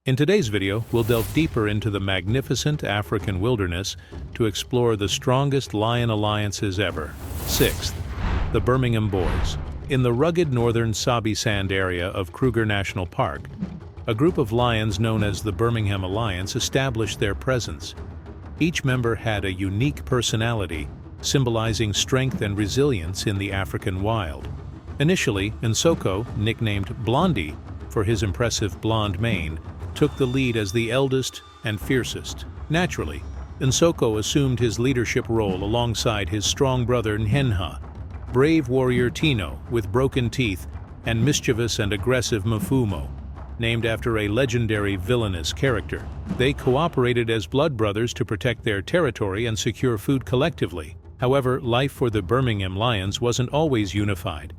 In today's video, we'll delve deeper into the magnificent African wilderness to explore the strongest lion alliances ever. Sixth, the Birmingham Boys. In the rugged northern Sabi Sand area of Kruger National Park, a group of lions known as the Birmingham Alliance established their presence. Each member had a unique personality, symbolizing strength and resilience in the African wild. Initially, Nsoko, nicknamed Blondie for his impressive blonde mane, took the lead as the eldest and fiercest. Naturally, Nsoko assumed his leadership role alongside his strong brother Nhenha, brave warrior Tino with broken teeth, and mischievous and aggressive Mfumo, named after a legendary villainous character. They cooperated as blood brothers to protect their territory and secure food collectively. However, life for the Birmingham Lions wasn't always unified.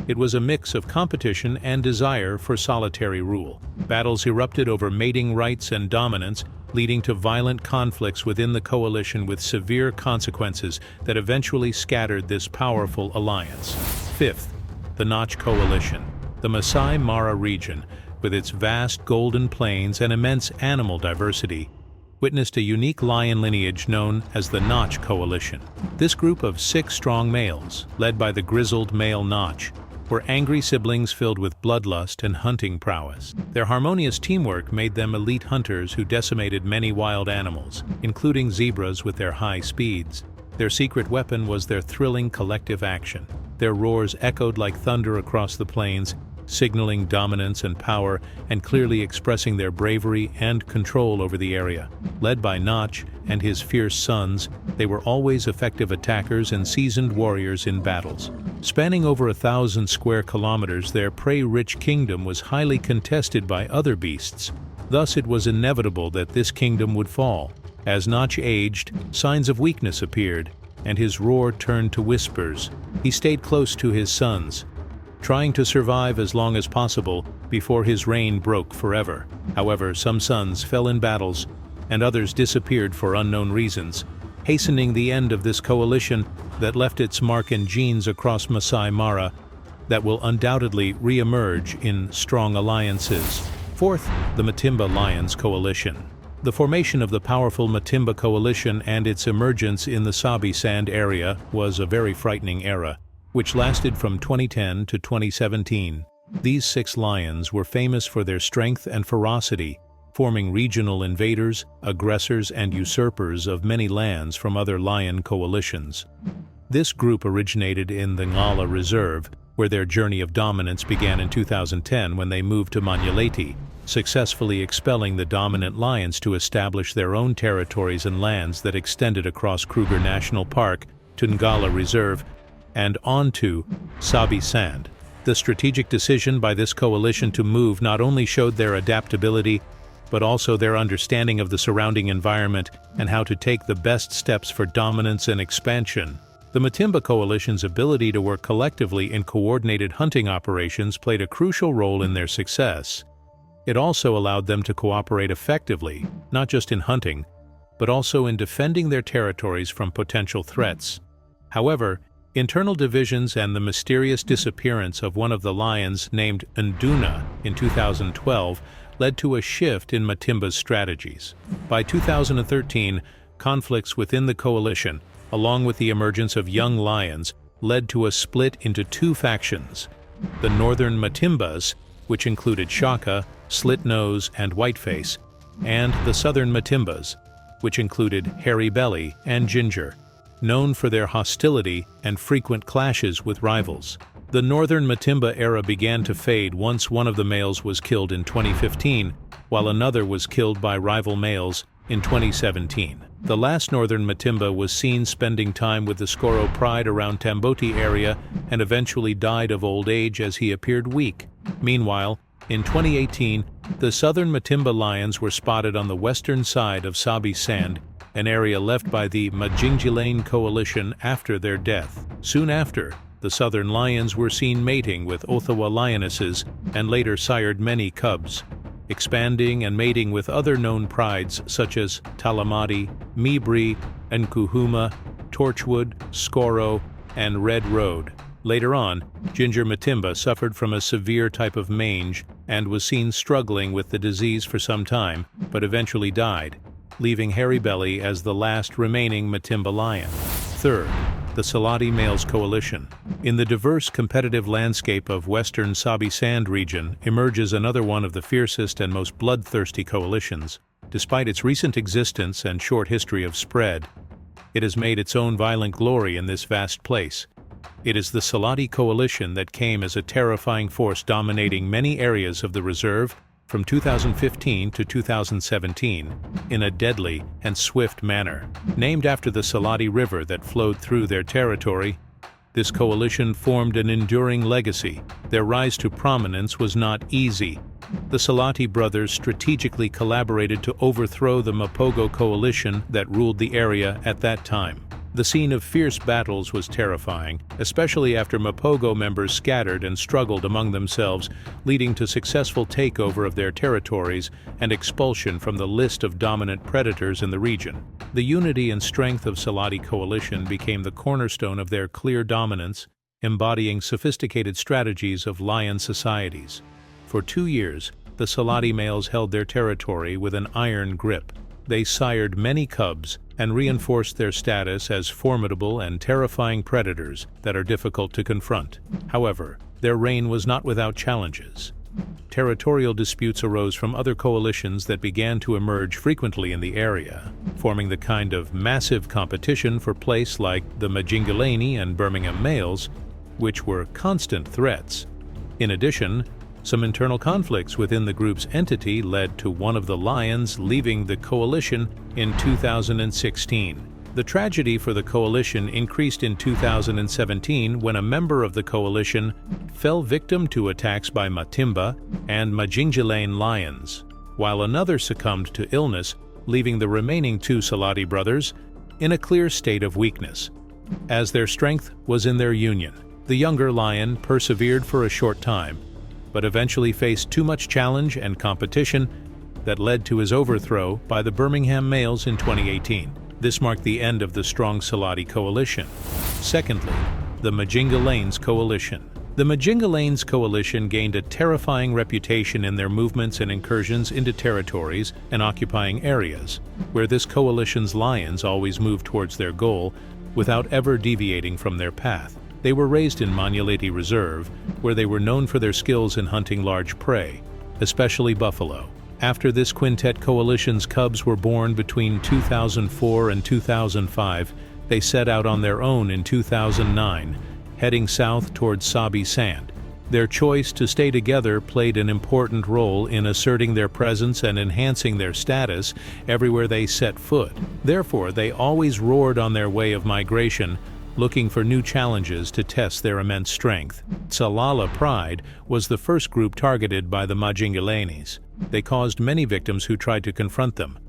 It was a mix of competition and desire for solitary rule. Battles erupted over mating rights and dominance, leading to violent conflicts within the coalition with severe consequences that eventually scattered this powerful alliance. Fifth, the Notch Coalition. The Masai Mara region, with its vast golden plains and immense animal diversity, witnessed a unique lion lineage known as the Notch Coalition. This group of 6 strong males, led by the grizzled male Notch, were angry siblings filled with bloodlust and hunting prowess. Their harmonious teamwork made them elite hunters who decimated many wild animals, including zebras with their high speeds. Their secret weapon was their thrilling collective action. Their roars echoed like thunder across the plains, signaling dominance and power and clearly expressing their bravery and control over the area. Led by Notch and his fierce sons, they were always effective attackers and seasoned warriors in battles. Spanning over 1,000 square kilometers, their prey-rich kingdom was highly contested by other beasts. Thus, it was inevitable that this kingdom would fall. As Notch aged, signs of weakness appeared, and his roar turned to whispers. He stayed close to his sons, trying to survive as long as possible before his reign broke forever. However, some sons fell in battles, and others disappeared for unknown reasons, hastening the end of this coalition that left its mark and genes across Masai Mara that will undoubtedly re-emerge in strong alliances. Fourth, the Matimba Lions Coalition. The formation of the powerful Matimba Coalition and its emergence in the Sabi Sand area was a very frightening era, which lasted from 2010 to 2017. These 6 lions were famous for their strength and ferocity, forming regional invaders, aggressors, and usurpers of many lands from other lion coalitions. This group originated in the Ngala Reserve, where their journey of dominance began in 2010 when they moved to Manyaleti, successfully expelling the dominant lions to establish their own territories and lands that extended across Kruger National Park to Ngala Reserve and onto Sabi Sand. The strategic decision by this coalition to move not only showed their adaptability, but also their understanding of the surrounding environment and how to take the best steps for dominance and expansion. The Matimba Coalition's ability to work collectively in coordinated hunting operations played a crucial role in their success. It also allowed them to cooperate effectively, not just in hunting, but also in defending their territories from potential threats. However, internal divisions and the mysterious disappearance of one of the lions named Nduna in 2012 led to a shift in Matimba's strategies. By 2013, conflicts within the coalition, along with the emergence of young lions, led to a split into 2 factions: the northern Matimbas, which included Shaka, Slitnose, and Whiteface, and the southern Matimbas, which included Hairy Belly and Ginger, known for their hostility and frequent clashes with rivals. The northern Matimba era began to fade once one of the males was killed in 2015, while another was killed by rival males in 2017. The last northern Matimba was seen spending time with the Skoro Pride around Tamboti area and eventually died of old age as he appeared weak. Meanwhile, in 2018, the southern Matimba lions were spotted on the western side of Sabi Sand, an area left by the Majingulanis Coalition after their death. Soon after, the southern lions were seen mating with Othawa lionesses and later sired many cubs, expanding and mating with other known prides such as Talamati, Mibri, Nkuhuma, Torchwood, Skoro, and Red Road. Later on, Ginger Matimba suffered from a severe type of mange and was seen struggling with the disease for some time, but eventually died, leaving Hairy Belly as the last remaining Matimba lion. Third, the Salotti Males Coalition. In the diverse competitive landscape of western Sabi Sand region emerges another one of the fiercest and most bloodthirsty coalitions. Despite its recent existence and short history of spread, it has made its own violent glory in this vast place. It is the Salotti Coalition that came as a terrifying force dominating many areas of the reserve from 2015 to 2017 in a deadly and swift manner. Named after the Salotti River that flowed through their territory, this coalition formed an enduring legacy. Their rise to prominence was not easy. The Salotti brothers strategically collaborated to overthrow the Mapogo Coalition that ruled the area at that time. The scene of fierce battles was terrifying, especially after Mapogo members scattered and struggled among themselves, leading to successful takeover of their territories and expulsion from the list of dominant predators in the region. The unity and strength of Salotti Coalition became the cornerstone of their clear dominance, embodying sophisticated strategies of lion societies. For 2 years, the Salotti males held their territory with an iron grip. They sired many cubs and reinforced their status as formidable and terrifying predators that are difficult to confront. However, their reign was not without challenges. Territorial disputes arose from other coalitions that began to emerge frequently in the area, forming the kind of massive competition for place like the Majingulanis and Birmingham males, which were constant threats. In addition, some internal conflicts within the group's entity led to one of the lions leaving the coalition in 2016. The tragedy for the coalition increased in 2017 when a member of the coalition fell victim to attacks by Matimba and Majingulanis lions, while another succumbed to illness, leaving the remaining 2 Salotti brothers in a clear state of weakness, as their strength was in their union. The younger lion persevered for a short time, but eventually faced too much challenge and competition that led to his overthrow by the Birmingham males in 2018. This marked the end of the strong Salotti coalition. Secondly, the Majingulanis Coalition. The Majingulanis Coalition gained a terrifying reputation in their movements and incursions into territories and occupying areas, where this coalition's lions always moved towards their goal without ever deviating from their path. They were raised in Manuality Reserve, where they were known for their skills in hunting large prey, especially buffalo. After this quintet coalition's cubs were born between 2004 and 2005, they set out on their own in 2009, heading south towards Sabi Sand. Their choice to stay together played an important role in asserting their presence and enhancing their status everywhere they set foot. Therefore, they always roared on their way of migration, looking for new challenges to test their immense strength. Salala Pride was the first group targeted by the Majingulanis. They caused many victims who tried to confront them.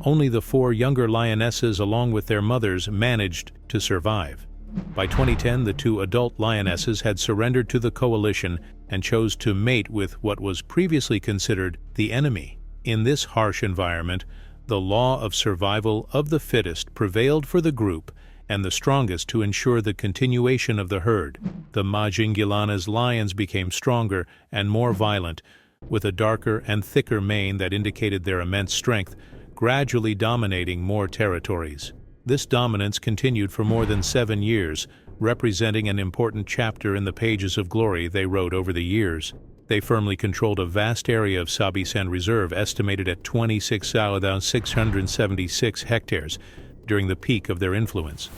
Only the 4 younger lionesses along with their mothers managed to survive. By 2010, the 2 adult lionesses had surrendered to the coalition and chose to mate with what was previously considered the enemy. In this harsh environment, the law of survival of the fittest prevailed for the group and the strongest to ensure the continuation of the herd. The Majingulanis lions became stronger and more violent, with a darker and thicker mane that indicated their immense strength, gradually dominating more territories. This dominance continued for more than 7 years, representing an important chapter in the pages of glory they wrote over the years. They firmly controlled a vast area of Sabi Sand Reserve estimated at 26,676 hectares, during the peak of their influence.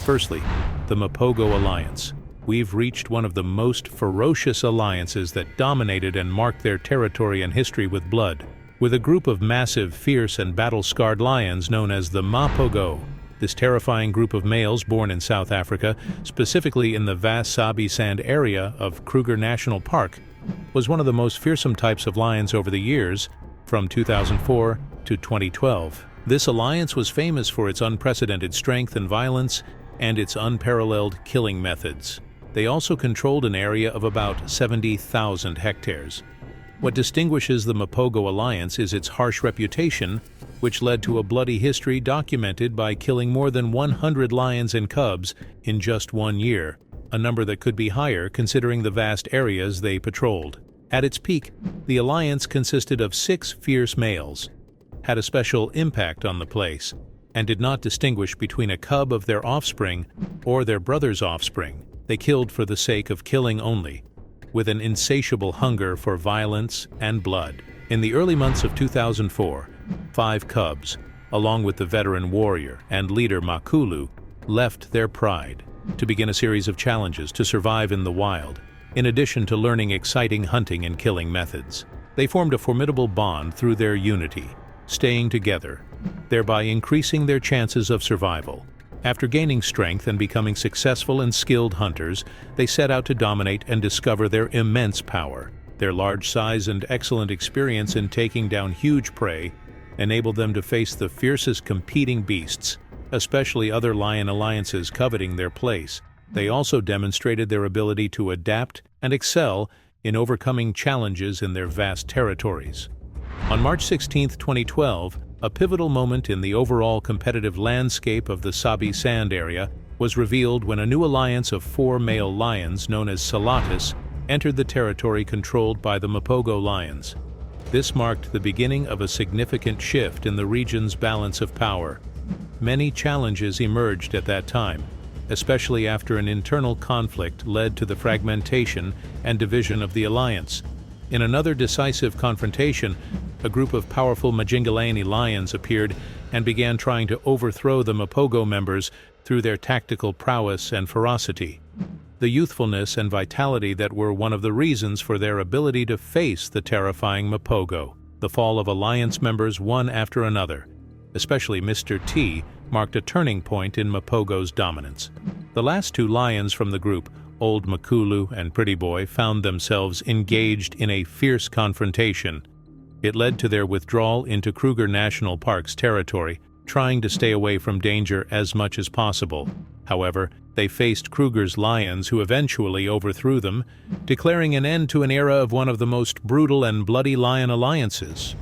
Firstly, the Mapogo Alliance. We've reached one of the most ferocious alliances that dominated and marked their territory and history with blood. With a group of massive, fierce, and battle-scarred lions known as the Mapogo, this terrifying group of males born in South Africa, specifically in the vast Sabi Sand area of Kruger National Park, was one of the most fearsome types of lions over the years, from 2004 to 2012. This alliance was famous for its unprecedented strength and violence and its unparalleled killing methods. They also controlled an area of about 70,000 hectares. What distinguishes the Mapogo Alliance is its harsh reputation, which led to a bloody history documented by killing more than 100 lions and cubs in just 1 year. a number that could be higher considering the vast areas they patrolled. At its peak, the alliance consisted of 6 fierce males, had a special impact on the place, and did not distinguish between a cub of their offspring or their brother's offspring. They killed for the sake of killing only, with an insatiable hunger for violence and blood. In the early months of 2004, 5 cubs, along with the veteran warrior and leader Makulu, left their pride to begin a series of challenges to survive in the wild. In addition to learning exciting hunting and killing methods, they formed a formidable bond through their unity, staying together, thereby increasing their chances of survival. After gaining strength and becoming successful and skilled hunters, they set out to dominate and discover their immense power. Their large size and excellent experience in taking down huge prey enabled them to face the fiercest competing beasts, especially other lion alliances coveting their place. They also demonstrated their ability to adapt and excel in overcoming challenges in their vast territories. On March 16, 2012, a pivotal moment in the overall competitive landscape of the Sabi Sand area was revealed when a new alliance of 4 male lions known as Salottis entered the territory controlled by the Mapogo lions. This marked the beginning of a significant shift in the region's balance of power. Many challenges emerged at that time, especially after an internal conflict led to the fragmentation and division of the alliance. In another decisive confrontation, a group of powerful Majingulanis lions appeared and began trying to overthrow the Mapogo members through their tactical prowess and ferocity. The youthfulness and vitality that were one of the reasons for their ability to face the terrifying Mapogo. The fall of alliance members one after another, especially Mr. T, marked a turning point in Mapogo's dominance. The last 2 lions from the group, Old Makulu and Pretty Boy, found themselves engaged in a fierce confrontation. It led to their withdrawal into Kruger National Park's territory, trying to stay away from danger as much as possible. However, they faced Kruger's lions, who eventually overthrew them, declaring an end to an era of one of the most brutal and bloody lion alliances.